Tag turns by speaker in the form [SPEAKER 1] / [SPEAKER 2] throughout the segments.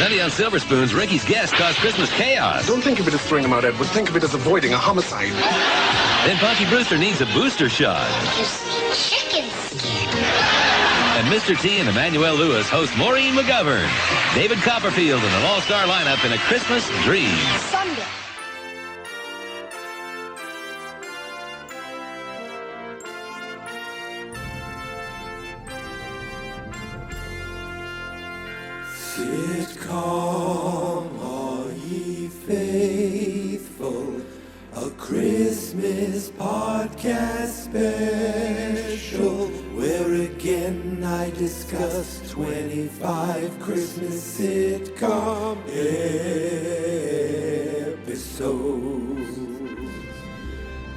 [SPEAKER 1] Sunday on Silver Spoons, Ricky's guest caused Christmas chaos.
[SPEAKER 2] Don't think of it as throwing him out, Edward. Think of it as avoiding a homicide.
[SPEAKER 1] Then Punky Brewster needs a booster shot.
[SPEAKER 3] You see chicken skin.
[SPEAKER 1] And Mr. T and Emmanuel Lewis host Maureen McGovern, David Copperfield, and an all-star lineup in A Christmas Dream.
[SPEAKER 3] Sunday.
[SPEAKER 4] SITCOM All Ye Faithful, a Christmas podcast special, where again I discuss 25 Christmas sitcom episodes.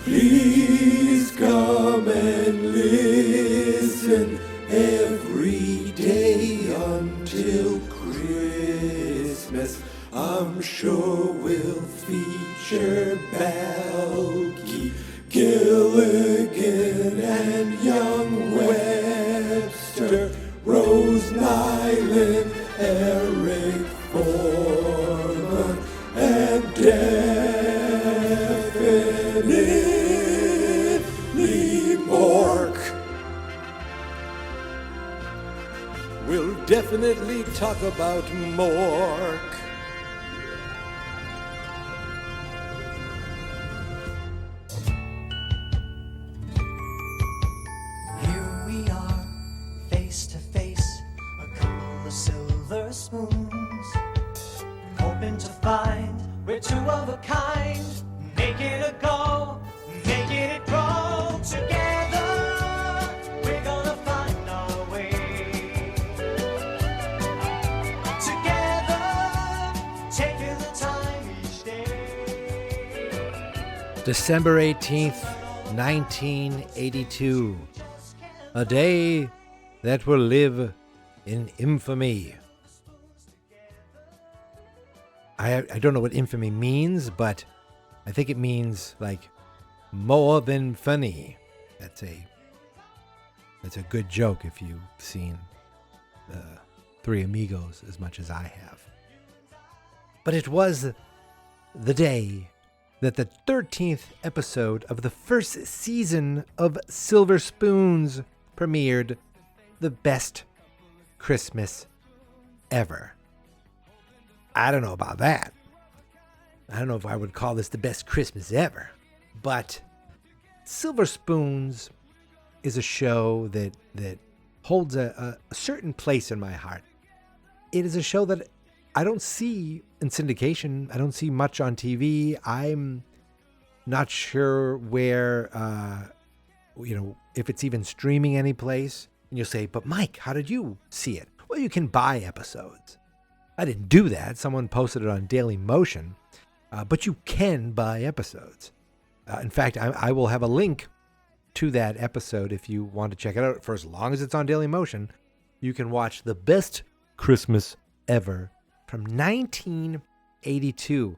[SPEAKER 4] Please come and listen every day until Christmas. I'm sure we'll feature Balky, Gilligan, and Young Webster, Rose Nyland, Eric Foreman, and definitely Mork. We'll definitely talk about Mork.
[SPEAKER 5] Here we are, face to face, a couple of silver spoons, hoping to find we're two of a kind, making it go, making it grow together. We're gonna find our way together, taking the time each day.
[SPEAKER 6] December 18th, 1982. A day that will live in infamy. I don't know what infamy means, but I think it means like more than funny. That's a good joke if you've seen the Three Amigos as much as I have. But it was the day that the 13th episode of the first season of Silver Spoons premiered, the best Christmas ever. I don't know about that. I don't know if I would call this the best Christmas ever, but Silver Spoons is a show that holds a certain place in my heart. It is a show that I don't see in syndication. I don't see much on TV. I'm not sure where, if it's even streaming any place. And you'll say, but Mike, how did you see it? Well, you can buy episodes. I didn't do that. Someone posted it on Daily Motion. But you can buy episodes. In fact, I will have a link to that episode if you want to check it out. For as long as it's on Daily Motion, you can watch the best Christmas ever from 1982.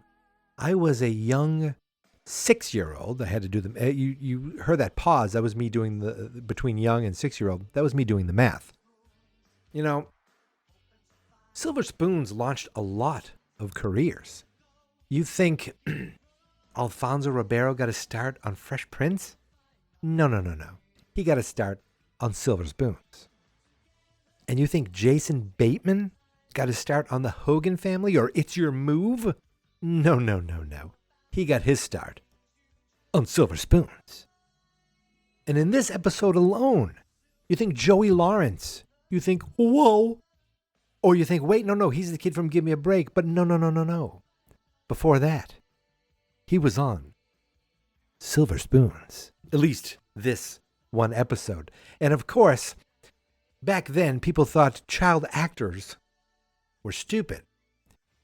[SPEAKER 6] I was a young 6-year-old. I had to do the. You heard that pause. That was me doing the between young and 6-year-old. That was me doing the math. You know, Silver Spoons launched a lot of careers. You think Alfonso Ribeiro got a start on Fresh Prince? No. He got a start on Silver Spoons. And you think Jason Bateman got a start on the Hogan Family or It's Your Move? No. He got his start on Silver Spoons. And in this episode alone, you think Joey Lawrence. You think, whoa. Or you think, wait, no, he's the kid from Give Me a Break. But no. Before that, he was on Silver Spoons. At least this one episode. And of course, back then, people thought child actors were stupid.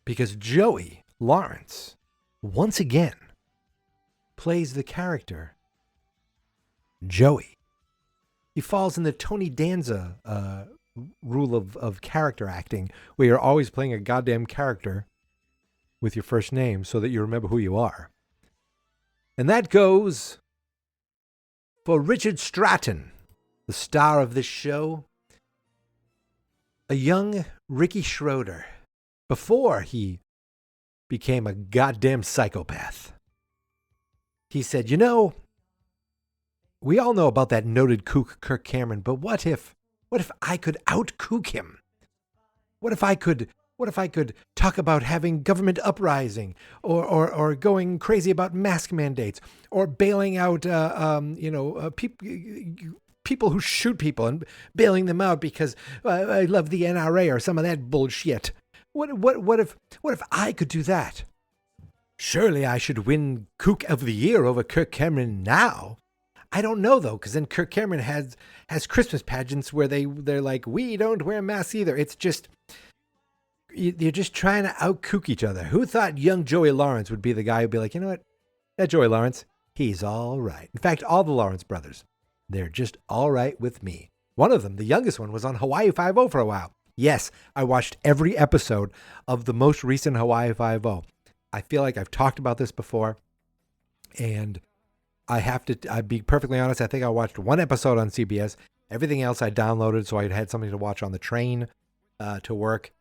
[SPEAKER 6] Because Joey Lawrence, once again, plays the character Joey. He falls in the Tony Danza rule of character acting, where you're always playing a goddamn character with your first name so that you remember who you are. And that goes for Richard Stratton, the star of this show, a young Ricky Schroeder, before he became a goddamn psychopath. He said, you know, we all know about that noted kook Kirk Cameron, but what if I could out-kook him? What if I could talk about having government uprising or going crazy about mask mandates or bailing out people who shoot people and bailing them out because I love the NRA or some of that bullshit. What if I could do that? Surely I should win Kook of the Year over Kirk Cameron now. I don't know though, because then Kirk Cameron has Christmas pageants where they're like, we don't wear masks either. It's just, you're just trying to out-kook each other. Who thought young Joey Lawrence would be the guy who'd be like, you know what, that Joey Lawrence, he's all right. In fact, all the Lawrence brothers, they're just all right with me. One of them, the youngest one, was on Hawaii Five-0 for a while. Yes, I watched every episode of the most recent Hawaii Five-0. I feel like I've talked about this before, and I'd be perfectly honest, I think I watched one episode on CBS. Everything else I downloaded so I had something to watch on the train to work.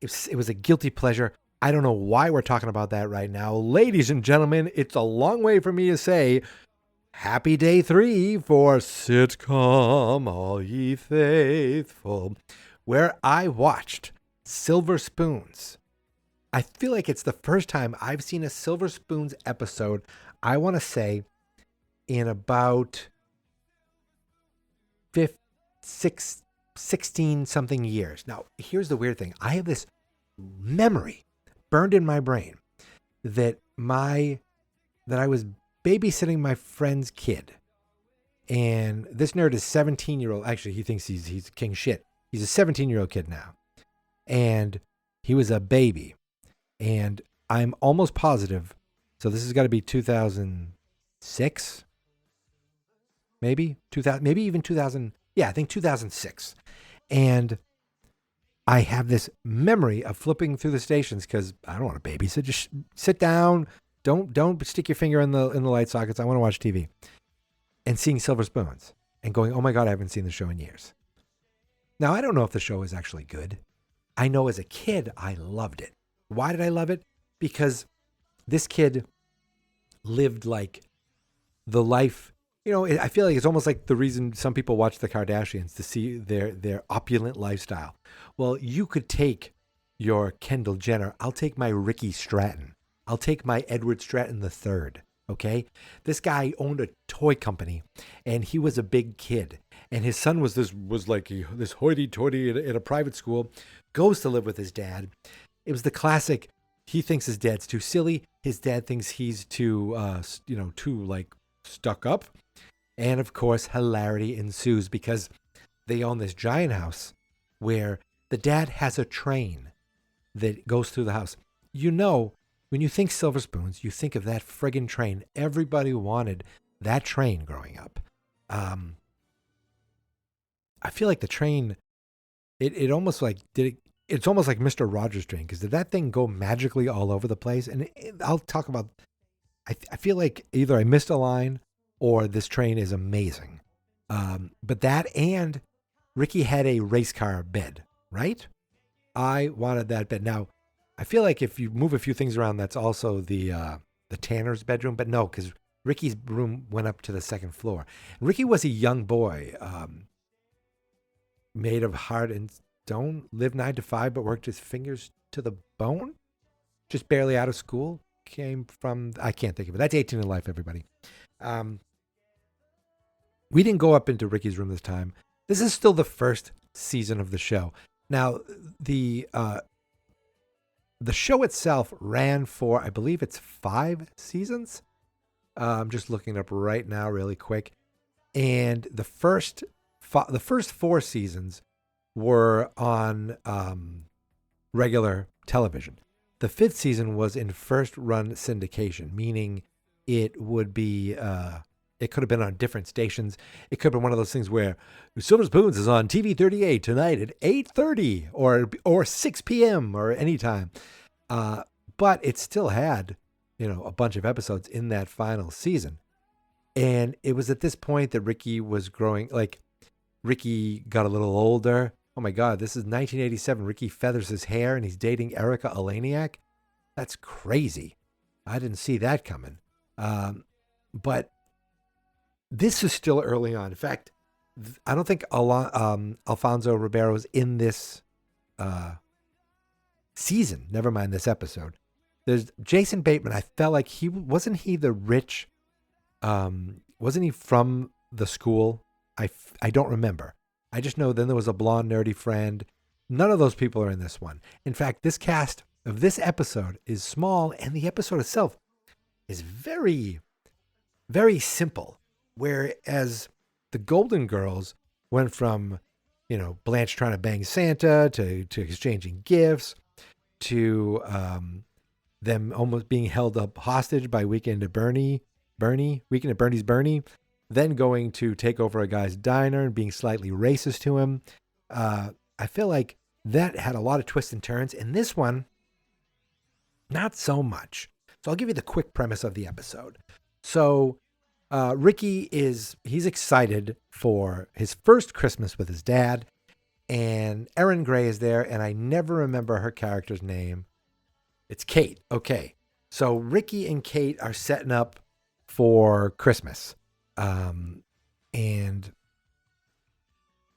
[SPEAKER 6] It was a guilty pleasure. I don't know why we're talking about that right now. Ladies and gentlemen, it's a long way for me to say happy day 3 for Sitcom All Ye Faithful, where I watched Silver Spoons. I feel like it's the first time I've seen a Silver Spoons episode, I want to say, in about 16 something years. Now, here's the weird thing. I have this memory burned in my brain that I was babysitting my friend's kid. And this nerd is 17-year-old. Actually, he thinks he's king shit. He's a 17-year-old kid now. And he was a baby. And I'm almost positive. So this has got to be 2006. Maybe 2000, maybe even 2000. Yeah, I think 2006. And I have this memory of flipping through the stations because I don't want to babysit. Just sit down. Don't stick your finger in the light sockets. I want to watch TV. And seeing Silver Spoons and going, oh my God, I haven't seen the show in years. Now, I don't know if the show is actually good. I know as a kid, I loved it. Why did I love it? Because this kid lived like the life. You know, I feel like it's almost like the reason some people watch the Kardashians to see their opulent lifestyle. Well, you could take your Kendall Jenner. I'll take my Ricky Stratton. I'll take my Edward Stratton III. Okay? This guy owned a toy company, and he was a big kid. And his son was this hoity-toity at a private school, goes to live with his dad. It was the classic, he thinks his dad's too silly. His dad thinks he's too like stuck up. And of course, hilarity ensues because they own this giant house where the dad has a train that goes through the house. You know, when you think Silver Spoons, you think of that friggin' train. Everybody wanted that train growing up. I feel like the train, it almost like, it's almost like Mr. Rogers' train, because did that thing go magically all over the place? And I'll talk about, I feel like either I missed a line or this train is amazing. But that, and Ricky had a race car bed, right? I wanted that bed. Now, I feel like if you move a few things around, that's also the Tanner's bedroom. But no, because Ricky's room went up to the second floor. Ricky was a young boy, made of heart and stone, lived 9 to 5, but worked his fingers to the bone. Just barely out of school. Came from, I can't think of it. That's 18 in Life, everybody. We didn't go up into Ricky's room this time. This is still the first season of the show. Now, the show itself ran for, I believe it's 5 seasons. I'm just looking it up right now really quick. And the first 4 seasons were on regular television. The 5th season was in first run syndication, meaning it would be, it could have been on different stations. It could have been one of those things where Silver Spoons is on TV 38 tonight at 8:30 or 6 p.m. or anytime. But it still had, a bunch of episodes in that final season. And it was at this point that Ricky was growing, like Ricky got a little older. oh my God, this is 1987. Ricky feathers his hair and he's dating Erica Eleniak. That's crazy. I didn't see that coming. But this is still early on. In fact, I don't think Alfonso Ribeiro is in this season. Never mind this episode. There's Jason Bateman. I felt like wasn't he the rich, wasn't he from the school? I don't remember. I just know then there was a blonde nerdy friend. None of those people are in this one. In fact, this cast of this episode is small, and the episode itself is very, very simple. Whereas the Golden Girls went from, Blanche trying to bang Santa to exchanging gifts to them almost being held up hostage by Weekend at Bernie's Bernie, then going to take over a guy's diner and being slightly racist to him. I feel like that had a lot of twists and turns. In this one, not so much. So I'll give you the quick premise of the episode. So Ricky he's excited for his first Christmas with his dad, and Erin Gray is there, and I never remember her character's name. It's Kate. Okay. So Ricky and Kate are setting up for Christmas. And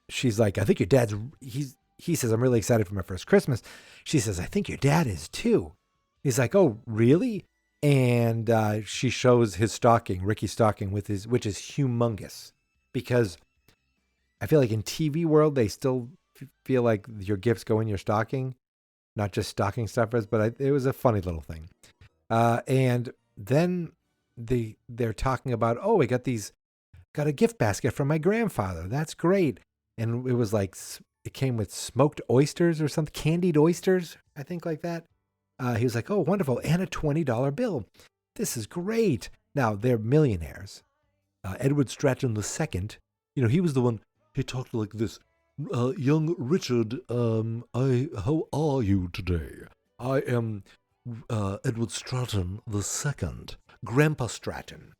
[SPEAKER 6] she's like, I think your dad's, he says, I'm really excited for my first Christmas. She says, I think your dad is too. He's like, oh, really? And she shows his stocking, Ricky's stocking, which is humongous, because I feel like in TV world, they still feel like your gifts go in your stocking, not just stocking stuffers, but it was a funny little thing. And then they're talking about, oh, I got a gift basket from my grandfather. That's great. And it was like, it came with smoked oysters or something, candied oysters, I think, like that. He was like, oh, wonderful. And a $20 bill. This is great. Now, they're millionaires. Edward Stratton II, he was the one, he talked like this. Young Richard, how are you today? I am Edward Stratton II. Grandpa Stratton.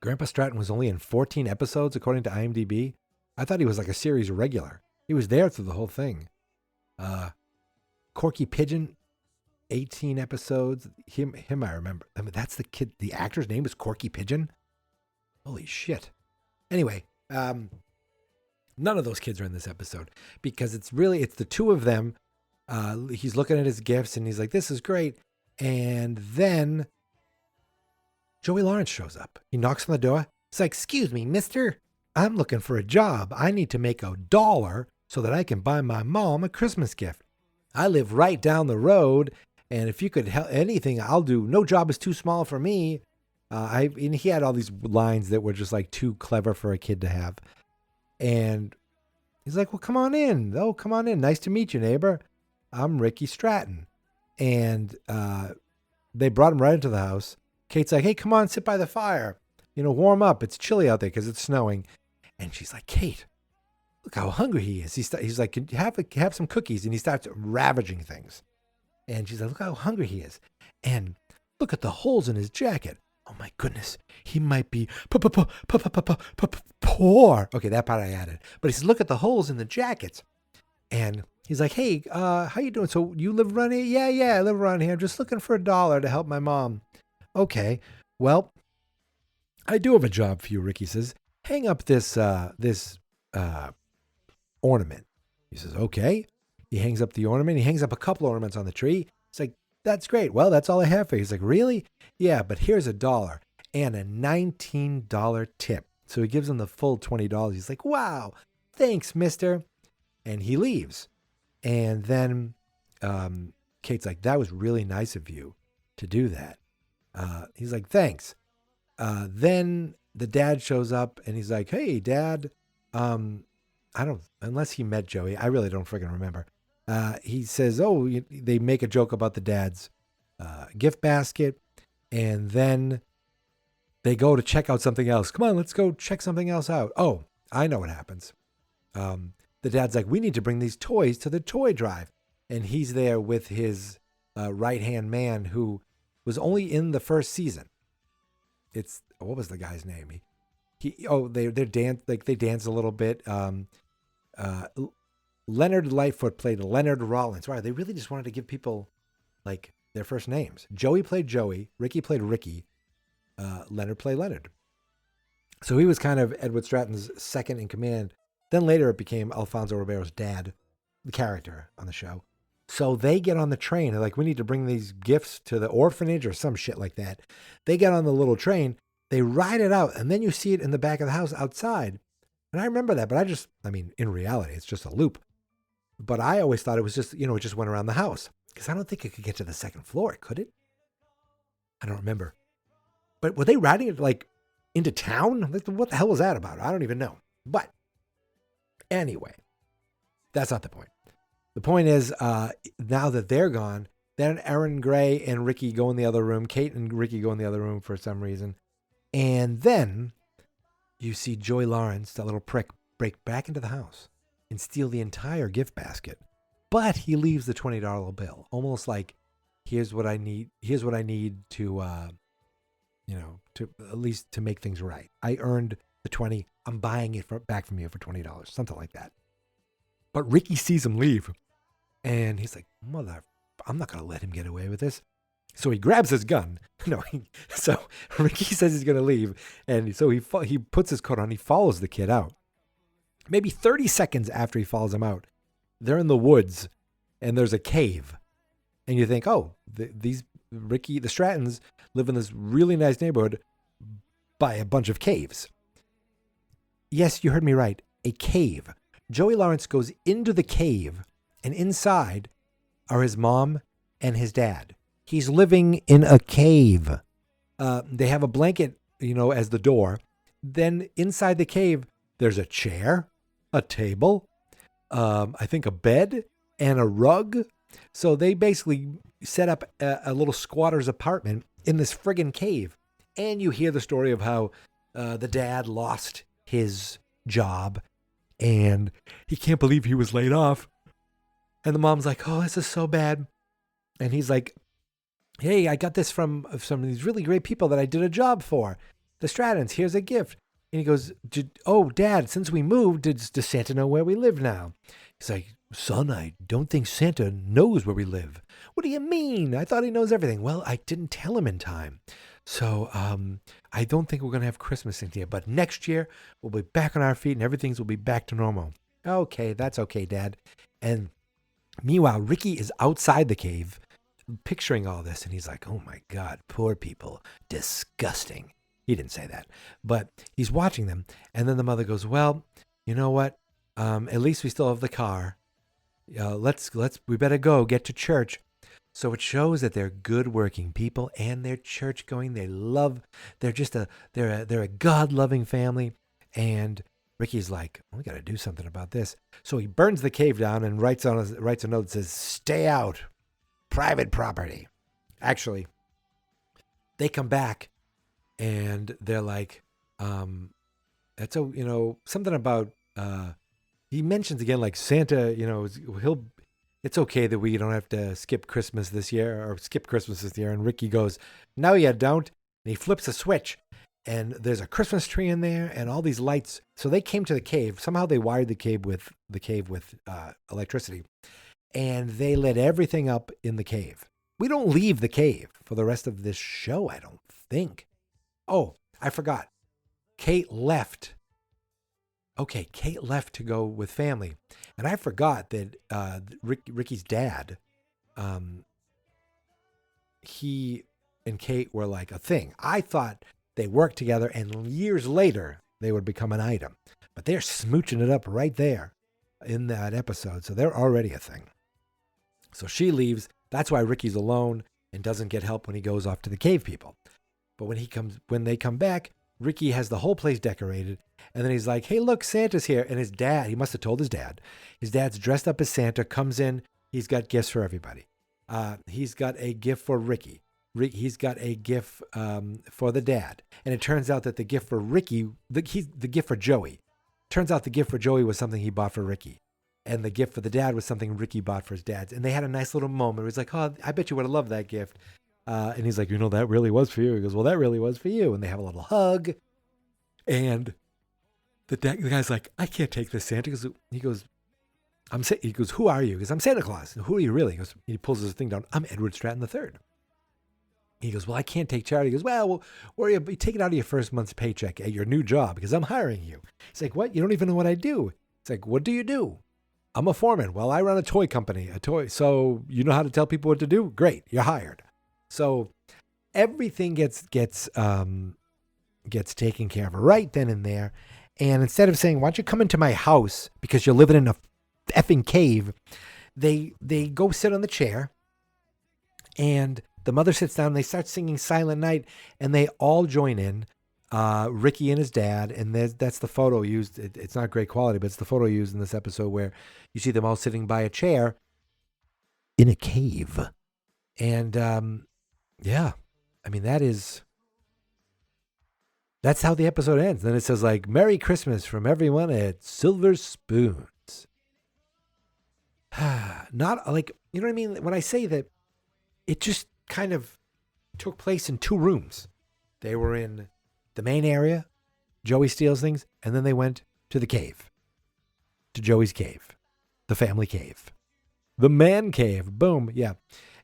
[SPEAKER 6] Grandpa Stratton was only in 14 episodes, according to IMDb. I thought he was like a series regular. He was there through the whole thing. Corky Pigeon, 18 episodes. Him I remember. I mean, that's the kid. The actor's name is Corky Pigeon. Holy shit. Anyway, none of those kids are in this episode because it's the two of them. He's looking at his gifts and he's like, this is great. And then Joey Lawrence shows up. He knocks on the door. He's like, excuse me, mister. I'm looking for a job. I need to make $1 so that I can buy my mom a Christmas gift. I live right down the road, and if you could help anything, I'll do. No job is too small for me. And he had all these lines that were just like too clever for a kid to have. And he's like, well, come on in. Oh, come on in. Nice to meet you, neighbor. I'm Ricky Stratton. And they brought him right into the house. Kate's like, hey, come on, sit by the fire. Warm up. It's chilly out there because it's snowing. And she's like, Kate, look how hungry he is. He's like, can you have some cookies? And he starts ravaging things. And she's like, look how hungry he is. And look at the holes in his jacket. Oh my goodness. He might be poor. Okay, that part I added. But he says, look at the holes in the jackets. And he's like, hey, how you doing? So you live around here? Yeah, I live around here. I'm just looking for $1 to help my mom. Okay, well, I do have a job for you, Ricky says. Hang up this ornament. He says, okay. He hangs up the ornament. He hangs up a couple ornaments on the tree. It's like, that's great. Well, that's all I have for you. He's like, really? Yeah, but here's $1 and a $19 tip. So he gives him the full $20. He's like, wow, thanks, mister. And he leaves. And then Kate's like, that was really nice of you to do that. He's like, thanks. Then the dad shows up and he's like, hey, Dad, unless he met Joey, I really don't freaking remember. He says, they make a joke about the dad's gift basket. And then they go to check out something else. Come on, let's go check something else out. Oh, I know what happens. The dad's like, we need to bring these toys to the toy drive. And he's there with his right-hand man who was only in the first season. What was the guy's name? They dance a little bit. Leonard Lightfoot played Leonard Rollins. Wow, they really just wanted to give people like their first names. Joey played Joey. Ricky played Ricky. Leonard played Leonard. So he was kind of Edward Stratton's second in command. Then later it became Alfonso Ribeiro's dad, the character on the show. So they get on the train. They're like, we need to bring these gifts to the orphanage or some shit like that. They get on the little train. They ride it out. And then you see it in the back of the house outside. And I remember that. But in reality, it's just a loop. But I always thought it was just, it just went around the house. Because I don't think it could get to the second floor. Could it? I don't remember. But were they riding it like into town? What the hell was that about? I don't even know. But anyway, that's not the point. The point is, now that they're gone, then Aaron Gray and Ricky go in the other room. Kate and Ricky go in the other room for some reason. And then you see Joey Lawrence, that little prick, break back into the house and steal the entire gift basket. But he leaves the $20 bill, almost like, here's what I need to, to at least to make things right. I earned the 20. I'm buying it back from you for $20, something like that. But Ricky sees him leave. And he's like, I'm not going to let him get away with this. So he grabs his gun. So Ricky says he's going to leave. And so he puts his coat on. He follows the kid out. Maybe 30 seconds after he follows him out, they're in the woods and there's a cave. And you think, the Strattons live in this really nice neighborhood by a bunch of caves. Yes, you heard me right. A cave. Joey Lawrence goes into the cave, and inside are his mom and his dad. He's living in a cave. They have a blanket, as the door. Then inside the cave, there's a chair, a table, I think a bed, and a rug. So they basically set up a little squatter's apartment in this friggin' cave. And you hear the story of how the dad lost his job and he can't believe he was laid off. And the mom's like, oh, this is so bad. And he's like, hey, I got this from some of these really great people that I did a job for. The Strattons, here's a gift. And he goes, Dad, since we moved, does Santa know where we live now? He's like, son, I don't think Santa knows where we live. What do you mean? I thought he knows everything. Well, I didn't tell him in time. So I don't think we're going to have Christmas in here. But next year, we'll be back on our feet and everything will be back to normal. Okay, that's okay, Dad. And meanwhile, Ricky is outside the cave picturing all this. And he's like, oh, my God, poor people. Disgusting. He didn't say that. But he's watching them. And then the mother goes, well, you know what? At least we still have the car. We better go get to church. So it shows that they're good working people and they're church going. They're a God loving family. And Ricky's like, we got to do something about this. So he burns the cave down and writes a note that says, stay out, private property. Actually, they come back and they're like, that's something about, he mentions again, like Santa, it's okay that we don't have to skip Christmas this year. And Ricky goes, no, you don't. And he flips a switch and there's a Christmas tree in there and all these lights. So they came to the cave. Somehow they wired the cave with electricity and they lit everything up in the cave. We don't leave the cave for the rest of this show, I don't think. Oh, I forgot. Kate left. Okay, Kate left to go with family. And I forgot that Ricky's dad, he and Kate were like a thing. I thought they worked together and years later they would become an item. But they're smooching it up right there in that episode. So they're already a thing. So she leaves. That's why Ricky's alone and doesn't get help when he goes off to the cave people. But when they come back, Ricky has the whole place decorated. And then he's like, hey, look, Santa's here. And his dad, he must have told his dad. His dad's dressed up as Santa, comes in. He's got gifts for everybody. He's got a gift for Ricky. He's got a gift for the dad. And it turns out that the gift for Ricky, the gift for Joey. Turns out the gift for Joey was something he bought for Ricky. And the gift for the dad was something Ricky bought for his dad. And they had a nice little moment where he's like, oh, I bet you would have loved that gift. And he's like, that really was for you. He goes, well, that really was for you. And they have a little hug. And the guy's like, I can't take this, Santa. He goes, he goes, who are you? He goes, I'm Santa Claus. Who are you really? He pulls his thing down. I'm Edward Stratton III. He goes, well, I can't take charity. He goes, well, worry about take it out of your first month's paycheck at your new job because I'm hiring you. He's like, what? You don't even know what I do. It's like, what do you do? I'm a foreman. Well, I run a toy company, So you know how to tell people what to do? Great. You're hired. So everything gets taken care of right then and there. And instead of saying, why don't you come into my house because you're living in a effing cave, they go sit on the chair and the mother sits down and they start singing Silent Night and they all join in, Ricky and his dad. And that's the photo used. It's not great quality, but it's the photo used in this episode where you see them all sitting by a chair in a cave. And yeah, I mean, that's how the episode ends. Then it says like, Merry Christmas from everyone at Silver Spoons. Not like, you know what I mean? When I say that, it just kind of took place in two rooms. They were in the main area, Joey steals things, and then they went to the cave, to Joey's cave, the family cave, the man cave. Boom. Yeah.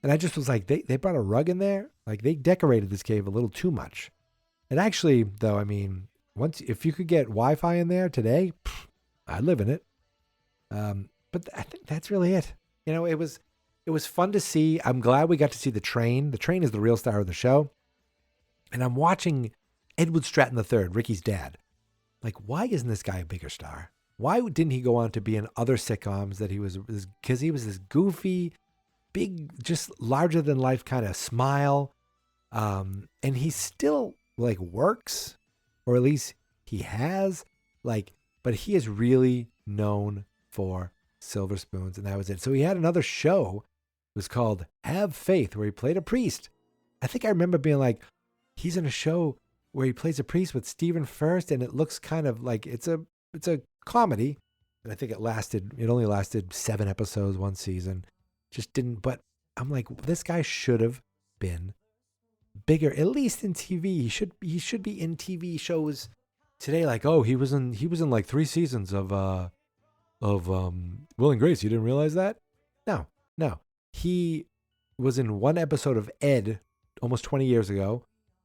[SPEAKER 6] And I just was like, they brought a rug in there. Like they decorated this cave a little too much. And actually, though, I mean, if you could get Wi-Fi in there today, I'd live in it. But I think that's really it. You know, it was fun to see. I'm glad we got to see the train. The train is the real star of the show. And I'm watching Edward Stratton III, Ricky's dad. Like, why isn't this guy a bigger star? Why didn't he go on to be in other sitcoms that because he was this goofy, big, just larger than life kind of smile. And he still like works, or at least he has, like, but he is really known for Silver Spoons, and that was it. So he had another show. It was called Have Faith, where he played a priest. I think I remember being like, he's in a show where he plays a priest with Stephen First, and it looks kind of like it's a comedy. And I think it only lasted 7 episodes, 1 season. Just didn't, but I'm like, this guy should have been bigger, at least in TV. He should be in TV shows today. Like, oh, he was in like 3 seasons of Will and Grace. You didn't realize that? No. He was in 1 episode of Ed almost 20 years ago.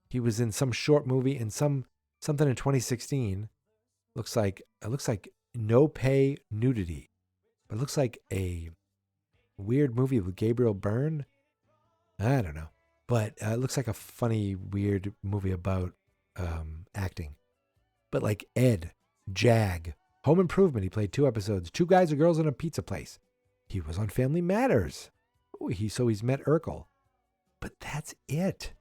[SPEAKER 6] He was in some short movie in something in 2016. Looks like No Pay Nudity. But it looks like a weird movie with Gabriel Byrne. I don't know. But it looks like a funny, weird movie about acting. But like Ed, Jag, Home Improvement, he played 2 episodes. 2 Guys and Girls in a Pizza Place. He was on Family Matters. Oh, he's met Urkel. But that's it.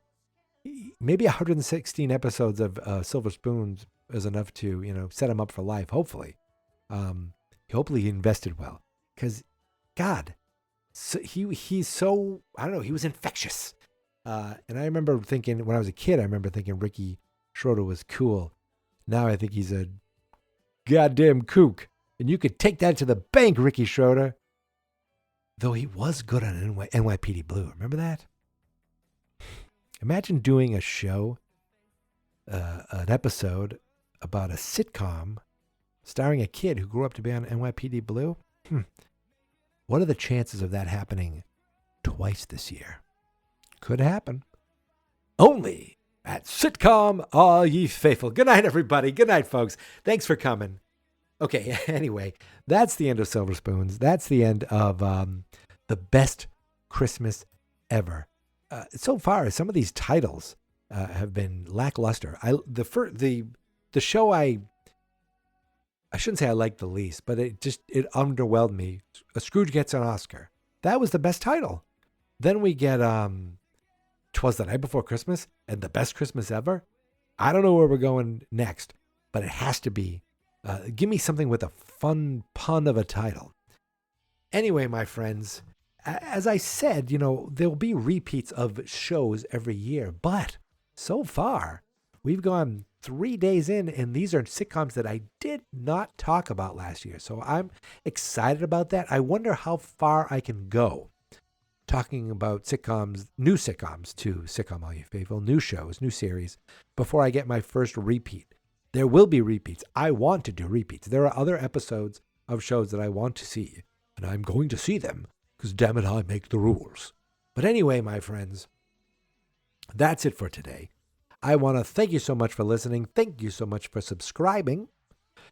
[SPEAKER 6] Maybe 116 episodes of Silver Spoons is enough to, set him up for life, hopefully. Hopefully he invested well. Because, God, so he's so, I don't know, he was infectious. And I remember thinking, when I was a kid, Ricky Schroeder was cool. Now I think he's a goddamn kook. And you could take that to the bank, Ricky Schroeder. Though he was good on NYPD Blue. Remember that? Imagine doing a show, an episode about a sitcom starring a kid who grew up to be on NYPD Blue. What are the chances of that happening twice this year? Could happen. Only at SITCOM All Ye Faithful. Good night, everybody. Good night, folks. Thanks for coming. Okay, anyway, that's the end of Silver Spoons. That's the end of the best Christmas ever. So far, some of these titles have been lackluster. The show I shouldn't say I liked the least, but it underwhelmed me. A Scrooge Gets an Oscar. That was the best title. Then we get 'Twas the Night Before Christmas and The Best Christmas Ever. I don't know where we're going next, but it has to be. Give me something with a fun pun of a title. Anyway, my friends, as I said, there'll be repeats of shows every year, but so far we've gone 3 days in, and these are sitcoms that I did not talk about last year. So I'm excited about that. I wonder how far I can go talking about sitcoms, new sitcoms to SITCOM All You Faithful, new shows, new series, before I get my first repeat. There will be repeats. I want to do repeats. There are other episodes of shows that I want to see, and I'm going to see them because, damn it, I make the rules. But anyway, my friends, that's it for today. I want to thank you so much for listening. Thank you so much for subscribing.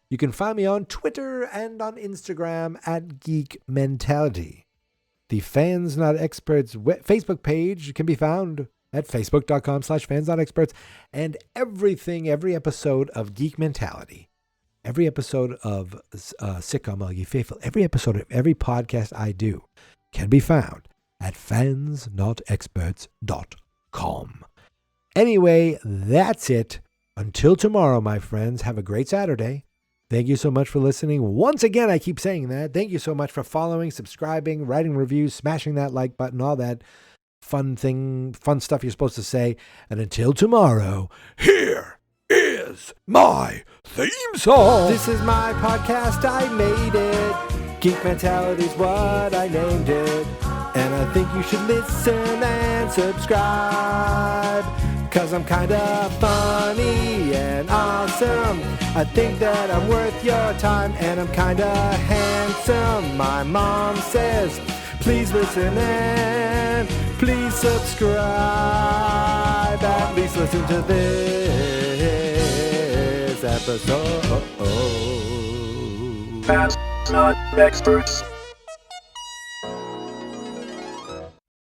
[SPEAKER 6] You can find me on Twitter and on Instagram at Geek Mentality. The Fans Not Experts Facebook page can be found at facebook.com/fansnotexperts. And every episode of Geek Mentality, every episode of SITCOM All Ye Faithful, every episode of every podcast I do can be found at fansnotexperts.com. Anyway, that's it. Until tomorrow, my friends, have a great Saturday. Thank you so much for listening. Once again, I keep saying that. Thank you so much for following, subscribing, writing reviews, smashing that like button, all that fun stuff you're supposed to say. And until tomorrow, here is my theme song. This is my podcast. I made it. Geek Mentality's what I named it. And I think you should listen and subscribe. 'Cause I'm kinda funny and awesome. I think that I'm worth your time, and I'm kinda handsome. My mom says, please listen and please subscribe. At least listen to this episode.
[SPEAKER 2] Fans Not Experts.